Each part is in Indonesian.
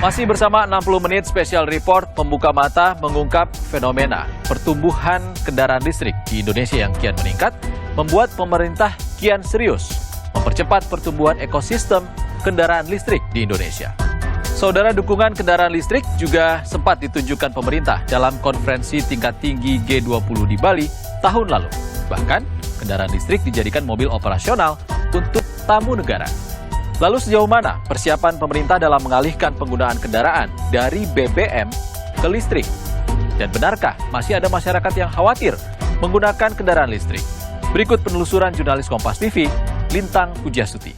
Masih bersama 60 menit special report membuka mata mengungkap fenomena pertumbuhan kendaraan listrik di Indonesia yang kian meningkat, membuat pemerintah kian serius mempercepat pertumbuhan ekosistem kendaraan listrik di Indonesia. Saudara, dukungan kendaraan listrik juga sempat ditunjukkan pemerintah dalam konferensi tingkat tinggi G20 di Bali tahun lalu. Bahkan, kendaraan listrik dijadikan mobil operasional untuk tamu negara. Lalu sejauh mana persiapan pemerintah dalam mengalihkan penggunaan kendaraan dari BBM ke listrik? Dan benarkah masih ada masyarakat yang khawatir menggunakan kendaraan listrik? Berikut penelusuran jurnalis Kompas TV, Lintang Pujiastuti.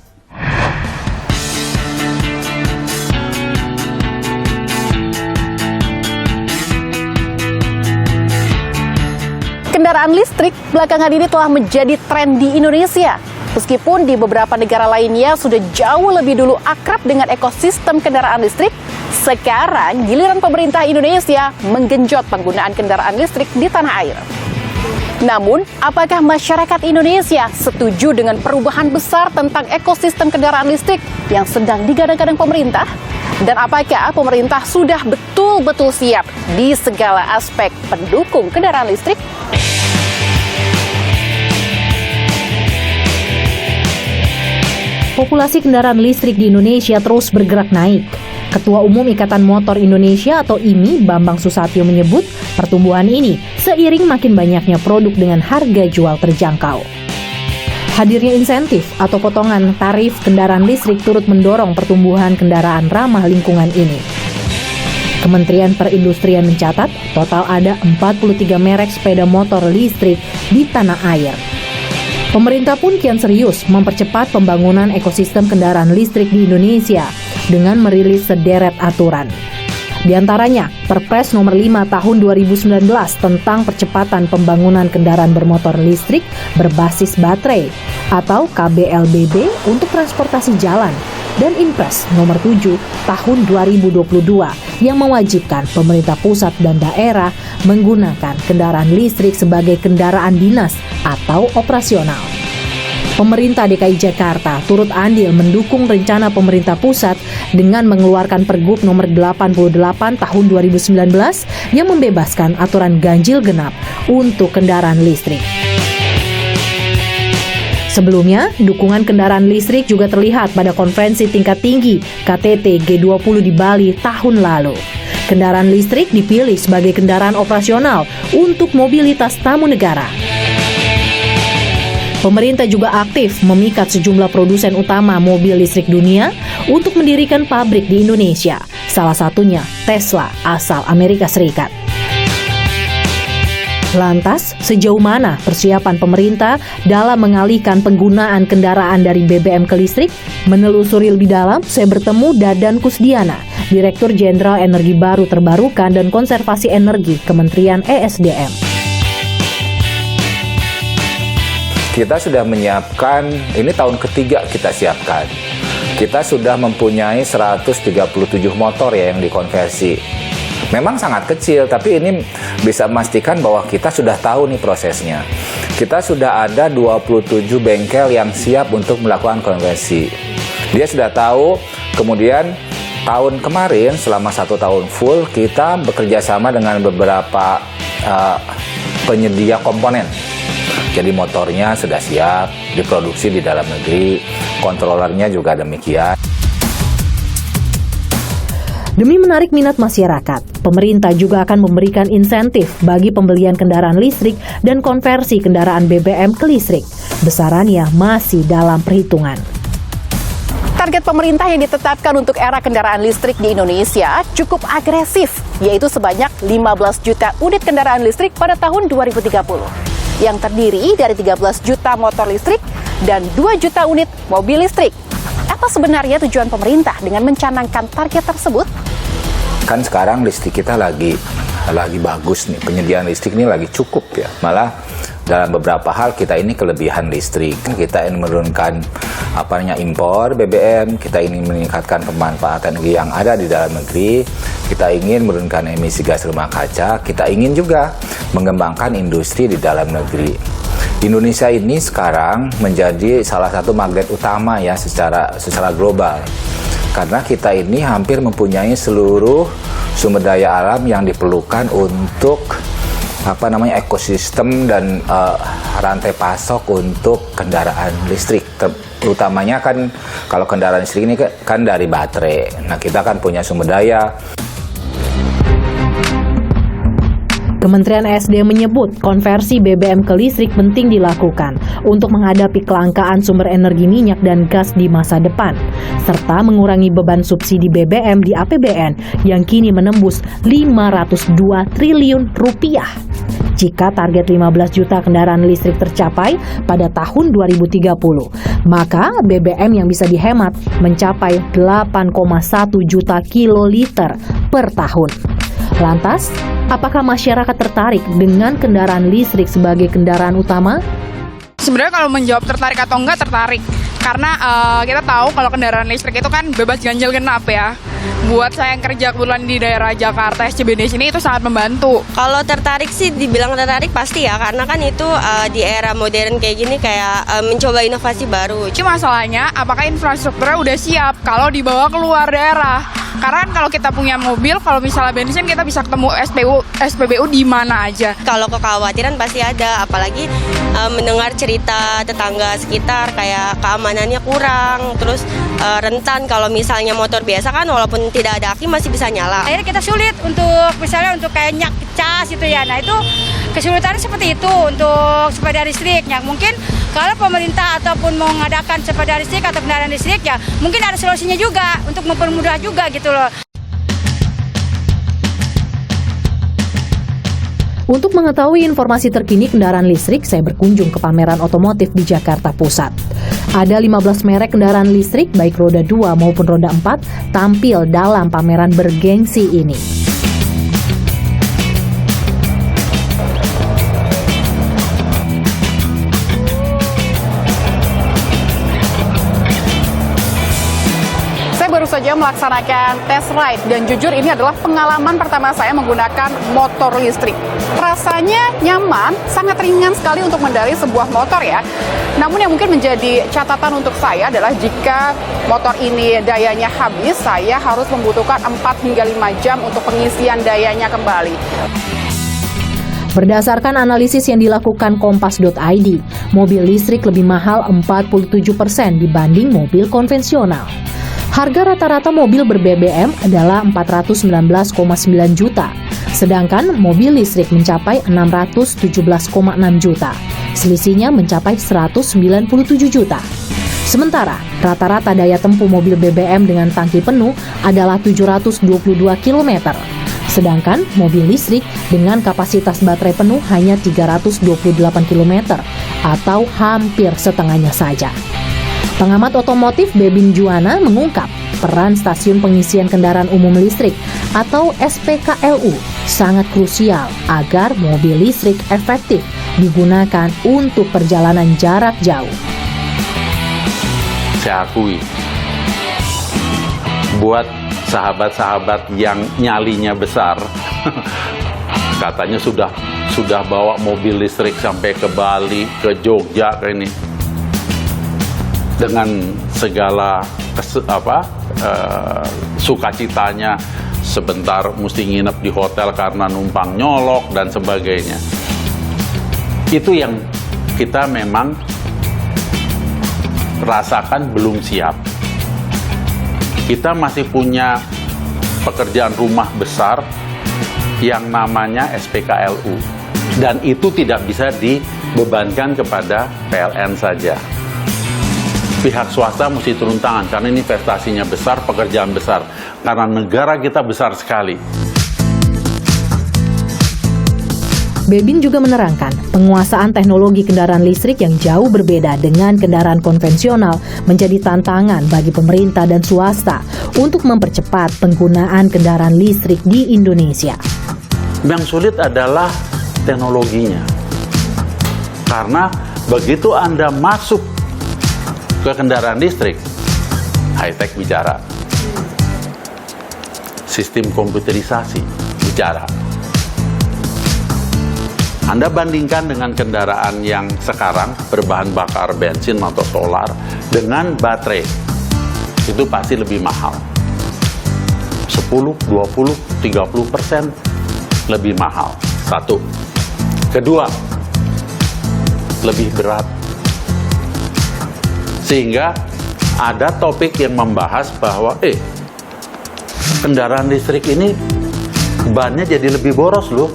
Kendaraan listrik belakangan ini telah menjadi tren di Indonesia. Meskipun di beberapa negara lainnya sudah jauh lebih dulu akrab dengan ekosistem kendaraan listrik, sekarang giliran pemerintah Indonesia menggenjot penggunaan kendaraan listrik di tanah air. Namun, apakah masyarakat Indonesia setuju dengan perubahan besar tentang ekosistem kendaraan listrik yang sedang digadang-gadang pemerintah? Dan apakah pemerintah sudah betul-betul siap di segala aspek pendukung kendaraan listrik? Populasi kendaraan listrik di Indonesia terus bergerak naik. Ketua Umum Ikatan Motor Indonesia atau IMI, Bambang Susatyo menyebut pertumbuhan ini seiring makin banyaknya produk dengan harga jual terjangkau. Hadirnya insentif atau potongan tarif kendaraan listrik turut mendorong pertumbuhan kendaraan ramah lingkungan ini. Kementerian Perindustrian mencatat total ada 43 merek sepeda motor listrik di tanah air. Pemerintah pun kian serius mempercepat pembangunan ekosistem kendaraan listrik di Indonesia dengan merilis sederet aturan. Di antaranya, Perpres nomor 5 tahun 2019 tentang percepatan pembangunan kendaraan bermotor listrik berbasis baterai atau KBLBB untuk transportasi jalan, dan Impres nomor 7 tahun 2022 yang mewajibkan pemerintah pusat dan daerah menggunakan kendaraan listrik sebagai kendaraan dinas atau operasional. Pemerintah DKI Jakarta turut andil mendukung rencana pemerintah pusat dengan mengeluarkan Pergub nomor 88 tahun 2019 yang membebaskan aturan ganjil genap untuk kendaraan listrik. Sebelumnya, dukungan kendaraan listrik juga terlihat pada konferensi tingkat tinggi KTT G20 di Bali tahun lalu. Kendaraan listrik dipilih sebagai kendaraan operasional untuk mobilitas tamu negara. Pemerintah juga aktif memikat sejumlah produsen utama mobil listrik dunia untuk mendirikan pabrik di Indonesia, salah satunya Tesla asal Amerika Serikat. Lantas, sejauh mana persiapan pemerintah dalam mengalihkan penggunaan kendaraan dari BBM ke listrik? Menelusuri lebih dalam, saya bertemu Dadan Kusdiana, Direktur Jenderal Energi Baru Terbarukan dan Konservasi Energi Kementerian ESDM. Kita sudah menyiapkan, ini tahun ketiga kita siapkan. Kita sudah mempunyai 137 motor ya yang dikonversi. Memang sangat kecil, tapi ini bisa memastikan bahwa kita sudah tahu nih prosesnya. Kita sudah ada 27 bengkel yang siap untuk melakukan konversi. Dia sudah tahu, kemudian tahun kemarin selama 1 tahun full kita bekerja sama dengan beberapa penyedia komponen. Jadi motornya sudah siap, diproduksi di dalam negeri, kontrolernya juga demikian. Demi menarik minat masyarakat, pemerintah juga akan memberikan insentif bagi pembelian kendaraan listrik dan konversi kendaraan BBM ke listrik. Besarannya masih dalam perhitungan. Target pemerintah yang ditetapkan untuk era kendaraan listrik di Indonesia cukup agresif, yaitu sebanyak 15 juta unit kendaraan listrik pada tahun 2030. Yang terdiri dari 13 juta motor listrik dan 2 juta unit mobil listrik. Apa sebenarnya tujuan pemerintah dengan mencanangkan target tersebut? Kan sekarang listrik kita lagi bagus nih, penyediaan listrik ini lagi cukup ya. Malah dalam beberapa hal kita ini kelebihan listrik. Kita ingin menurunkan impor BBM, kita ingin meningkatkan pemanfaatan energi yang ada di dalam negeri, kita ingin menurunkan emisi gas rumah kaca, kita ingin juga mengembangkan industri di dalam negeri. Indonesia ini sekarang menjadi salah satu magnet utama ya secara global. karena kita ini hampir mempunyai seluruh sumber daya alam yang diperlukan untuk ekosistem dan rantai pasok untuk kendaraan listrik. Terutamanya kan kalau kendaraan listrik ini kan dari baterai. Nah, kita kan punya sumber daya. Kementerian ESDM menyebut konversi BBM ke listrik penting dilakukan untuk menghadapi kelangkaan sumber energi minyak dan gas di masa depan, serta mengurangi beban subsidi BBM di APBN yang kini menembus 502 triliun rupiah. Jika target 15 juta kendaraan listrik tercapai pada tahun 2030, maka BBM yang bisa dihemat mencapai 8,1 juta kiloliter per tahun. Lantas, apakah masyarakat tertarik dengan kendaraan listrik sebagai kendaraan utama? Sebenarnya kalau menjawab tertarik atau enggak, tertarik. Karena kita tahu kalau kendaraan listrik itu kan bebas ganjil genap ya. Buat saya yang kerja kebetulan di daerah Jakarta, SCBD sini itu sangat membantu. Kalau tertarik sih dibilang tertarik pasti ya, karena kan itu di era modern kayak gini kayak mencoba inovasi baru. Cuma masalahnya apakah infrastrukturnya udah siap kalau dibawa keluar daerah? Karena kan kalau kita punya mobil, kalau misalnya bensin kita bisa ketemu SPBU di mana aja. Kalau kekhawatiran pasti ada, apalagi mendengar cerita tetangga sekitar kayak keamanannya kurang, terus rentan kalau misalnya motor biasa kan walaupun tidak ada aki masih bisa nyala. Akhirnya kita sulit untuk misalnya untuk kayak nyak cas gitu ya. Nah itu kesulitannya seperti itu untuk sepeda listrik. Yang mungkin kalau pemerintah ataupun mau mengadakan sepeda listrik atau kendaraan listrik ya mungkin ada solusinya juga untuk mempermudah juga gitu loh. Untuk mengetahui informasi terkini kendaraan listrik, saya berkunjung ke pameran otomotif di Jakarta Pusat. Ada 15 merek kendaraan listrik, baik roda 2 maupun roda 4, tampil dalam pameran bergengsi ini. Baru saja melaksanakan test ride dan jujur ini adalah pengalaman pertama saya menggunakan motor listrik. Rasanya nyaman, sangat ringan sekali untuk mengendarai sebuah motor ya. Namun yang mungkin menjadi catatan untuk saya adalah jika motor ini dayanya habis, saya harus membutuhkan 4 hingga 5 jam untuk pengisian dayanya kembali. Berdasarkan analisis yang dilakukan Kompas.id, mobil listrik lebih mahal 47% dibanding mobil konvensional. Harga rata-rata mobil ber-BBM adalah 419,9 juta, sedangkan mobil listrik mencapai 617,6 juta. Selisihnya mencapai 197 juta. Sementara, rata-rata daya tempuh mobil BBM dengan tangki penuh adalah 722 km. Sedangkan mobil listrik dengan kapasitas baterai penuh hanya 328 km atau hampir setengahnya saja. Pengamat otomotif Bebin Juwana mengungkap peran stasiun pengisian kendaraan umum listrik atau SPKLU sangat krusial agar mobil listrik efektif digunakan untuk perjalanan jarak jauh. Saya akui, buat sahabat-sahabat yang nyalinya besar, katanya sudah bawa mobil listrik sampai ke Bali, ke Jogja, ke ini. Dengan segala sukacitanya, sebentar mesti nginep di hotel karena numpang nyolok dan sebagainya. Itu yang kita memang rasakan belum siap. Kita masih punya pekerjaan rumah besar yang namanya SPKLU, dan itu tidak bisa dibebankan kepada PLN saja. Pihak swasta mesti turun tangan karena ini investasinya besar, pekerjaan besar. Karena negara kita besar sekali. Bebin juga menerangkan, penguasaan teknologi kendaraan listrik yang jauh berbeda dengan kendaraan konvensional menjadi tantangan bagi pemerintah dan swasta untuk mempercepat penggunaan kendaraan listrik di Indonesia. Yang sulit adalah teknologinya. Karena begitu Anda masuk ke kendaraan listrik, high-tech bicara. Sistem komputerisasi bicara. Anda bandingkan dengan kendaraan yang sekarang berbahan bakar bensin atau solar dengan baterai, itu pasti lebih mahal. 10, 20, 30% lebih mahal. Satu. Kedua, lebih berat. Sehingga ada topik yang membahas bahwa kendaraan listrik ini bannya jadi lebih boros loh.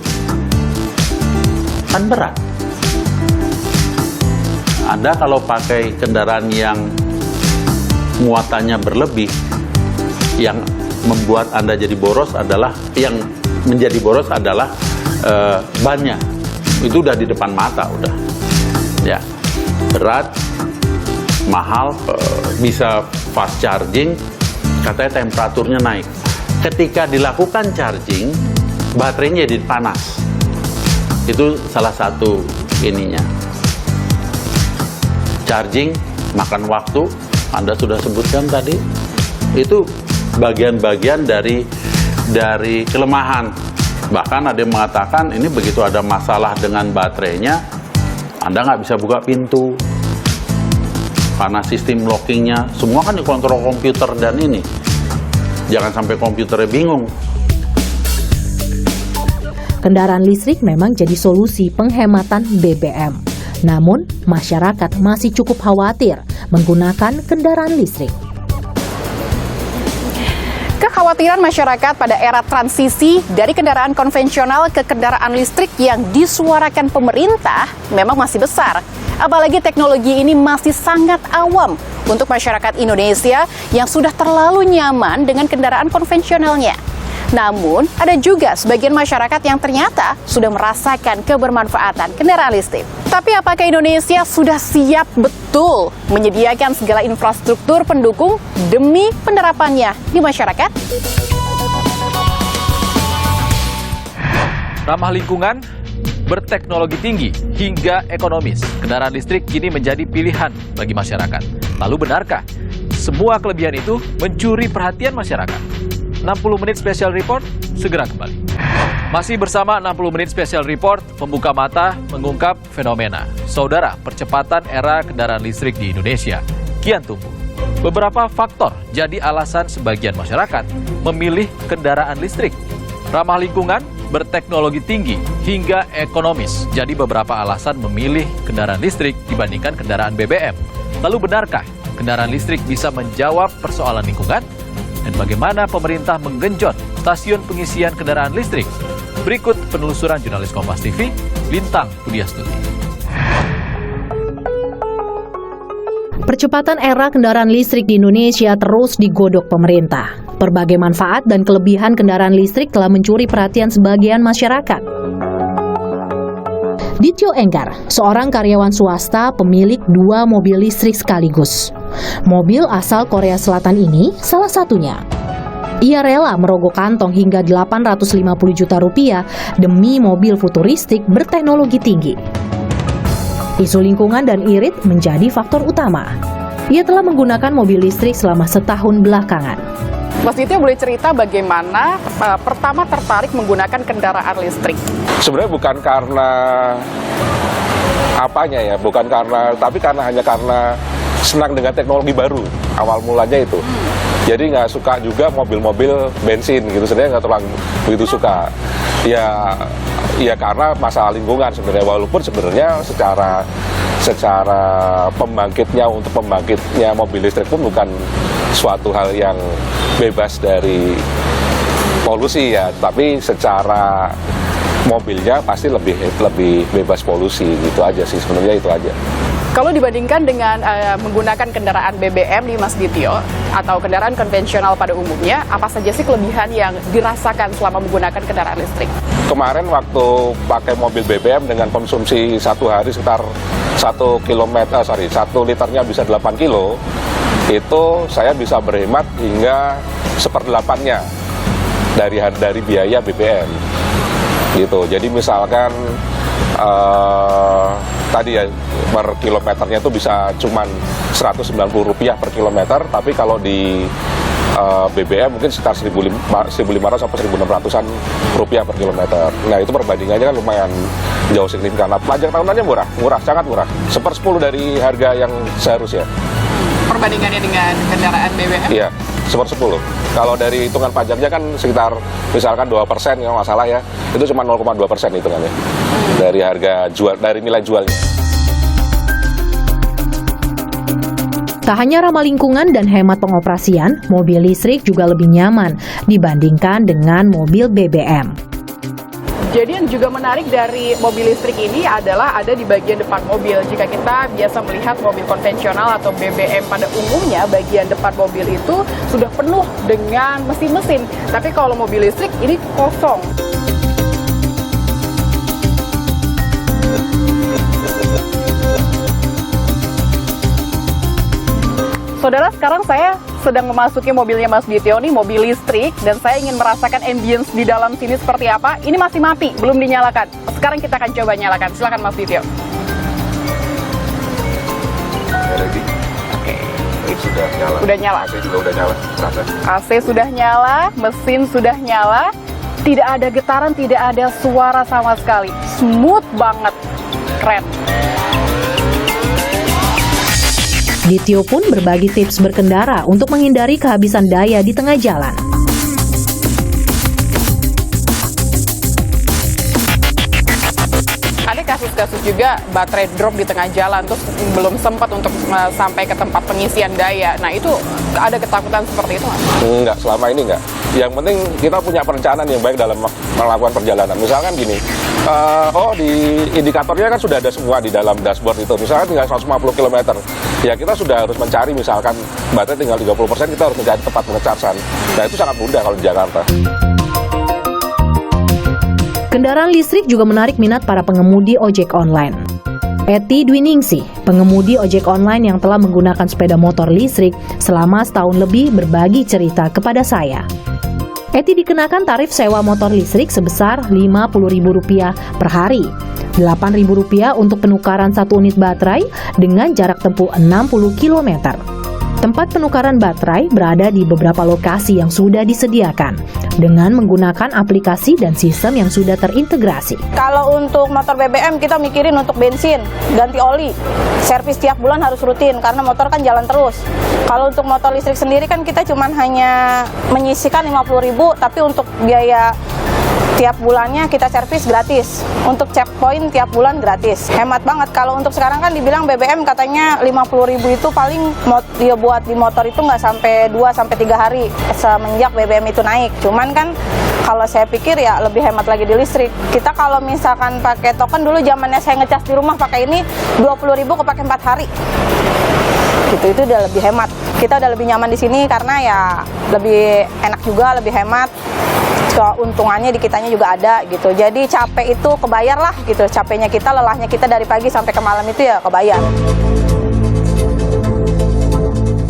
Kan berat. Anda kalau pakai kendaraan yang muatannya berlebih, yang membuat Anda jadi boros adalah, yang menjadi boros adalah bannya. Itu udah di depan mata, udah. Ya, berat, mahal, bisa fast charging, katanya temperaturnya naik. Ketika dilakukan charging, baterainya jadi panas. Itu salah satu ininya. Charging makan waktu, Anda sudah sebutkan tadi. Itu bagian-bagian dari kelemahan. Bahkan ada yang mengatakan ini begitu ada masalah dengan baterainya, Anda nggak bisa buka pintu. Karena sistem lockingnya, semua kan dikontrol komputer dan ini. Jangan sampai komputernya bingung. Kendaraan listrik memang jadi solusi penghematan BBM. Namun, masyarakat masih cukup khawatir menggunakan kendaraan listrik. Kekhawatiran masyarakat pada era transisi dari kendaraan konvensional ke kendaraan listrik yang disuarakan pemerintah memang masih besar. Apalagi teknologi ini masih sangat awam untuk masyarakat Indonesia yang sudah terlalu nyaman dengan kendaraan konvensionalnya. Namun, ada juga sebagian masyarakat yang ternyata sudah merasakan kebermanfaatan kendaraan listrik. Tapi apakah Indonesia sudah siap betul menyediakan segala infrastruktur pendukung demi penerapannya di masyarakat? Ramah lingkungan, berteknologi tinggi, hingga ekonomis, kendaraan listrik kini menjadi pilihan bagi masyarakat. Lalu benarkah semua kelebihan itu mencuri perhatian masyarakat? 60 menit special report segera kembali. Masih bersama 60 menit special report, membuka mata mengungkap fenomena. Saudara, percepatan era kendaraan listrik di Indonesia kian tumbuh. Beberapa faktor jadi alasan sebagian masyarakat memilih kendaraan listrik. Ramah lingkungan, berteknologi tinggi, hingga ekonomis. Jadi beberapa alasan memilih kendaraan listrik dibandingkan kendaraan BBM. Lalu benarkah kendaraan listrik bisa menjawab persoalan lingkungan? Dan bagaimana pemerintah menggenjot stasiun pengisian kendaraan listrik? Berikut penelusuran jurnalis Kompas TV, Lintang Pudiastuti. Percepatan era kendaraan listrik di Indonesia terus digodok pemerintah. Berbagai manfaat dan kelebihan kendaraan listrik telah mencuri perhatian sebagian masyarakat. Dityo Enggar, seorang karyawan swasta pemilik 2 mobil listrik sekaligus. Mobil asal Korea Selatan ini salah satunya. Ia rela merogoh kantong hingga 850 juta rupiah demi mobil futuristik berteknologi tinggi. Isu lingkungan dan irit menjadi faktor utama. Ia telah menggunakan mobil listrik selama setahun belakangan. Mas Dityo boleh cerita bagaimana pertama tertarik menggunakan kendaraan listrik? Sebenarnya bukan karena apanya ya, bukan karena, tapi hanya karena senang dengan teknologi baru. Awal mulanya itu. Jadi nggak suka juga mobil-mobil bensin gitu, sebenarnya nggak terlalu begitu suka. Ya karena masalah lingkungan sebenarnya, walaupun sebenarnya secara untuk pembangkitnya mobil listrik pun bukan suatu hal yang bebas dari polusi ya, tapi secara mobilnya pasti lebih bebas polusi gitu aja sih, sebenarnya itu aja. Kalau dibandingkan dengan menggunakan kendaraan BBM nih Mas Dityo atau kendaraan konvensional pada umumnya, apa saja sih kelebihan yang dirasakan selama menggunakan kendaraan listrik? Kemarin waktu pakai mobil BBM dengan konsumsi satu hari sekitar 1 liternya bisa 8 kilo, itu saya bisa berhemat hingga 1/8-nya dari biaya BBM gitu. Jadi misalkan tadi ya per kilometernya itu bisa cuman Rp190 per kilometer, tapi kalau di BBM mungkin sekitar 1.500 sampai 1.600-an rupiah per kilometer. Nah itu perbandingannya kan lumayan jauh signifikan. Pajak tahunannya murah, sangat murah. 1/10 dari harga yang seharusnya. Perbandingannya dengan kendaraan BBM? Iya, 1/10. Kalau dari hitungan pajaknya kan sekitar misalkan 2% kalau nggak salah ya, itu cuma 0,2% hitungannya dari harga jual, dari nilai jualnya. Tak hanya ramah lingkungan dan hemat pengoperasian, mobil listrik juga lebih nyaman dibandingkan dengan mobil BBM. Jadi yang juga menarik dari mobil listrik ini adalah ada di bagian depan mobil. Jika kita biasa melihat mobil konvensional atau BBM pada umumnya, bagian depan mobil itu sudah penuh dengan mesin-mesin. Tapi kalau mobil listrik ini kosong. Saudara, sekarang saya sedang memasuki mobilnya Mas Dityo nih, mobil listrik, dan saya ingin merasakan ambience di dalam sini seperti apa. Ini masih mati, belum dinyalakan. Sekarang kita akan coba nyalakan. Silakan Mas Dityo. Ready? Oke. Sudah nyala. Udah nyala. AC juga udah nyala. Terasa. AC sudah nyala, mesin sudah nyala. Tidak ada getaran, tidak ada suara sama sekali. Smooth banget. Keren. Dityo pun berbagi tips berkendara untuk menghindari kehabisan daya di tengah jalan. Ada kasus-kasus juga baterai drop di tengah jalan, terus belum sempat untuk sampai ke tempat pengisian daya. Nah, itu ada ketakutan seperti itu nggak? Enggak, selama ini enggak. Yang penting kita punya perencanaan yang baik dalam melakukan perjalanan. Misalkan gini, di indikatornya kan sudah ada semua di dalam dashboard itu. Misalkan tinggal 150 km, ya kita sudah harus mencari, misalkan baterai tinggal 30%, kita harus mencari tempat pengecasan. Nah, itu sangat mudah kalau di Jakarta. Kendaraan listrik juga menarik minat para pengemudi ojek online. Eti Dwiningsih, pengemudi ojek online yang telah menggunakan sepeda motor listrik selama setahun lebih, berbagi cerita kepada saya. Eti dikenakan tarif sewa motor listrik sebesar Rp50.000 per hari, Rp8.000 untuk penukaran 1 unit baterai dengan jarak tempuh 60 km. Tempat penukaran baterai berada di beberapa lokasi yang sudah disediakan dengan menggunakan aplikasi dan sistem yang sudah terintegrasi. Kalau untuk motor BBM kita mikirin untuk bensin, ganti oli, servis tiap bulan harus rutin karena motor kan jalan terus. Kalau untuk motor listrik sendiri kan kita cuma hanya menyisikan Rp50.000, tapi untuk biaya tiap bulannya kita servis gratis. Untuk checkpoint tiap bulan gratis. Hemat banget. Kalau untuk sekarang kan dibilang BBM katanya Rp50.000 itu paling dia buat di motor itu nggak sampai 2-3 hari semenjak BBM itu naik. Cuman kan kalau saya pikir ya lebih hemat lagi di listrik. Kita kalau misalkan pakai token, dulu zamannya saya ngecas di rumah pakai ini Rp20.000 kepake 4 hari. Itu udah lebih hemat. Kita udah lebih nyaman di sini karena ya lebih enak juga, lebih hemat. Keuntungannya di kitanya juga ada gitu. Jadi capek itu kebayar lah gitu. Capeknya kita, lelahnya kita dari pagi sampai ke malam itu ya kebayar.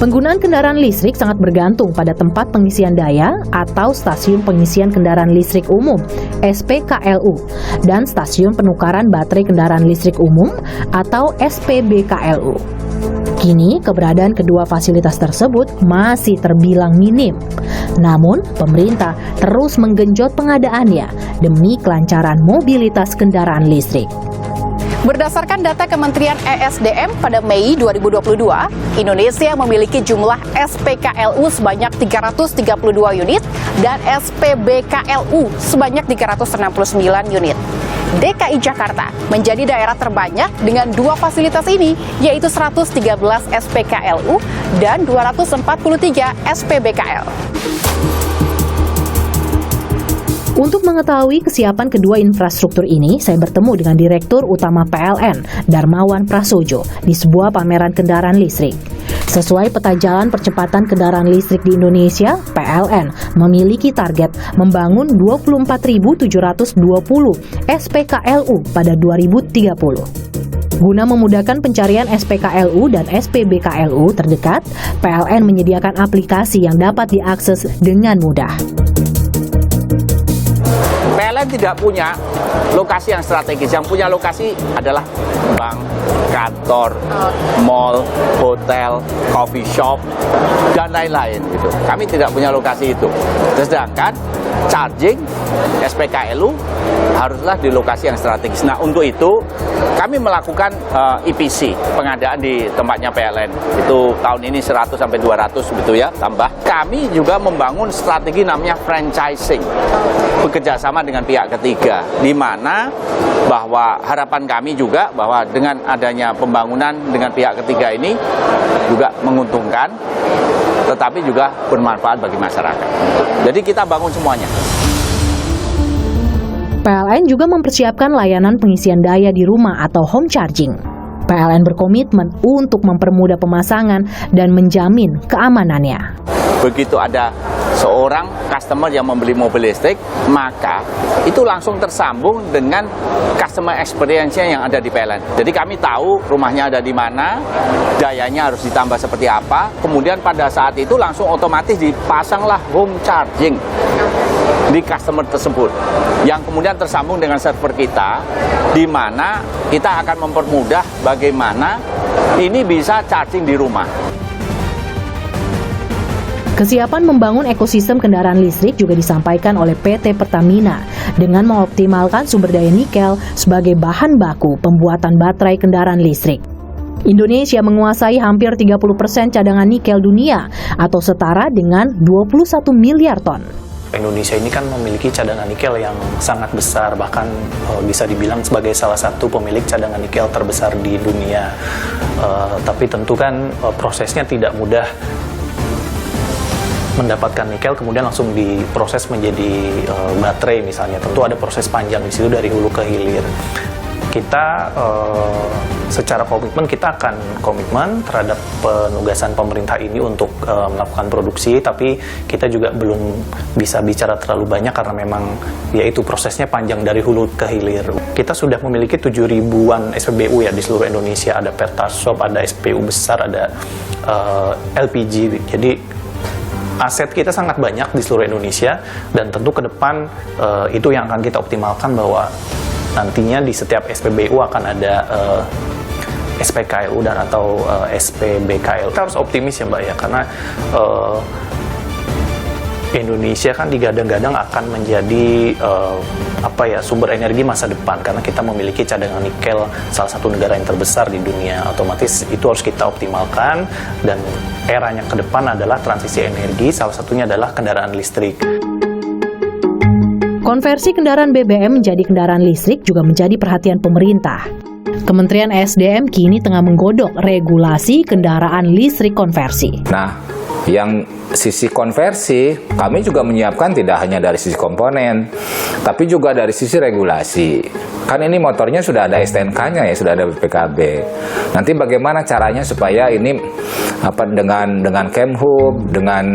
Penggunaan kendaraan listrik sangat bergantung pada tempat pengisian daya atau stasiun pengisian kendaraan listrik umum (SPKLU) dan stasiun penukaran baterai kendaraan listrik umum atau SPBKLU. Kini, keberadaan kedua fasilitas tersebut masih terbilang minim. Namun, pemerintah terus menggenjot pengadaannya demi kelancaran mobilitas kendaraan listrik. Berdasarkan data Kementerian ESDM pada Mei 2022, Indonesia memiliki jumlah SPKLU sebanyak 332 unit dan SPBKLU sebanyak 369 unit. DKI Jakarta menjadi daerah terbanyak dengan dua fasilitas ini, yaitu 113 SPKLU dan 243 SPBKL. Untuk mengetahui kesiapan kedua infrastruktur ini, saya bertemu dengan Direktur Utama PLN, Darmawan Prasojo, di sebuah pameran kendaraan listrik. Sesuai peta jalan percepatan kendaraan listrik di Indonesia, PLN memiliki target membangun 24.720 SPKLU pada 2030. Guna memudahkan pencarian SPKLU dan SPBKLU terdekat, PLN menyediakan aplikasi yang dapat diakses dengan mudah. PLN tidak punya lokasi yang strategis, yang punya lokasi adalah bank, kantor, mall, hotel, coffee shop, dan lain-lain. Gitu. Kami tidak punya lokasi itu. Sedangkan charging SPKLU haruslah di lokasi yang strategis. Nah, untuk itu kami melakukan EPC, pengadaan di tempatnya PLN. Itu tahun ini 100 sampai 200 gitu ya, tambah. Kami juga membangun strategi namanya franchising, bekerjasama dengan pihak ketiga, di mana bahwa harapan kami juga bahwa dengan adanya pembangunan dengan pihak ketiga ini juga menguntungkan, tetapi juga bermanfaat bagi masyarakat. Jadi kita bangun semuanya. PLN juga mempersiapkan layanan pengisian daya di rumah atau home charging. PLN berkomitmen untuk mempermudah pemasangan dan menjamin keamanannya. Begitu ada seorang customer yang membeli mobil listrik, maka itu langsung tersambung dengan customer experience-nya yang ada di PLN. Jadi kami tahu rumahnya ada di mana, dayanya harus ditambah seperti apa, kemudian pada saat itu langsung otomatis dipasanglah home charging di customer tersebut, yang kemudian tersambung dengan server kita, di mana kita akan mempermudah bagaimana ini bisa charging di rumah. Kesiapan membangun ekosistem kendaraan listrik juga disampaikan oleh PT Pertamina dengan mengoptimalkan sumber daya nikel sebagai bahan baku pembuatan baterai kendaraan listrik. Indonesia menguasai hampir 30% cadangan nikel dunia atau setara dengan 21 miliar ton. Indonesia ini kan memiliki cadangan nikel yang sangat besar, bahkan bisa dibilang sebagai salah satu pemilik cadangan nikel terbesar di dunia. Tapi tentu kan prosesnya tidak mudah mendapatkan nikel kemudian langsung diproses menjadi baterai misalnya. Tentu ada proses panjang di situ dari hulu ke hilir. Kita secara komitmen, kita akan komitmen terhadap penugasan pemerintah ini untuk melakukan produksi, tapi kita juga belum bisa bicara terlalu banyak karena memang yaitu prosesnya panjang dari hulu ke hilir. Kita sudah memiliki 7.000-an SPBU ya di seluruh Indonesia, ada Pertasop, ada SPU besar, ada LPG. Jadi aset kita sangat banyak di seluruh Indonesia, dan tentu ke depan itu yang akan kita optimalkan, bahwa nantinya di setiap SPBU akan ada SPKLU dan atau SPBKL. Kita harus optimis ya Mbak ya, karena Indonesia kan digadang-gadang akan menjadi sumber energi masa depan, karena kita memiliki cadangan nikel salah satu negara yang terbesar di dunia. Otomatis itu harus kita optimalkan, dan eranya ke depan adalah transisi energi, salah satunya adalah kendaraan listrik. Konversi kendaraan BBM menjadi kendaraan listrik juga menjadi perhatian pemerintah. Kementerian SDM kini tengah menggodok regulasi kendaraan listrik konversi. Nah, yang sisi konversi, kami juga menyiapkan tidak hanya dari sisi komponen, tapi juga dari sisi regulasi. Kan ini motornya sudah ada STNK-nya ya, sudah ada BPKB. Nanti bagaimana caranya supaya ini dengan Kemhub, dengan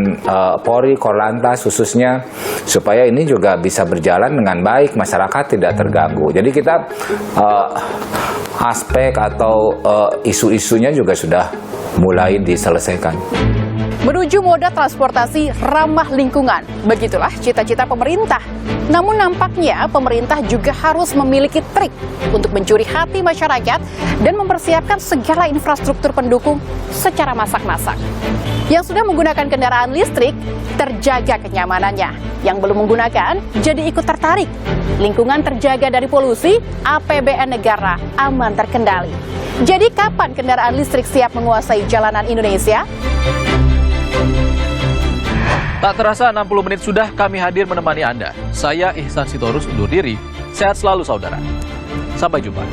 Polri, Korlantas khususnya, supaya ini juga bisa berjalan dengan baik, masyarakat tidak terganggu. Jadi kita aspek atau isu-isunya juga sudah mulai diselesaikan. Menuju moda transportasi ramah lingkungan, begitulah cita-cita pemerintah. Namun nampaknya pemerintah juga harus memiliki trik untuk mencuri hati masyarakat dan mempersiapkan segala infrastruktur pendukung secara masak-masak. Yang sudah menggunakan kendaraan listrik, terjaga kenyamanannya. Yang belum menggunakan, jadi ikut tertarik. Lingkungan terjaga dari polusi, APBN negara aman terkendali. Jadi kapan kendaraan listrik siap menguasai jalanan Indonesia? Tak terasa 60 menit sudah kami hadir menemani Anda. Saya Ihsan Sitorus undur diri. Sehat selalu saudara. Sampai jumpa.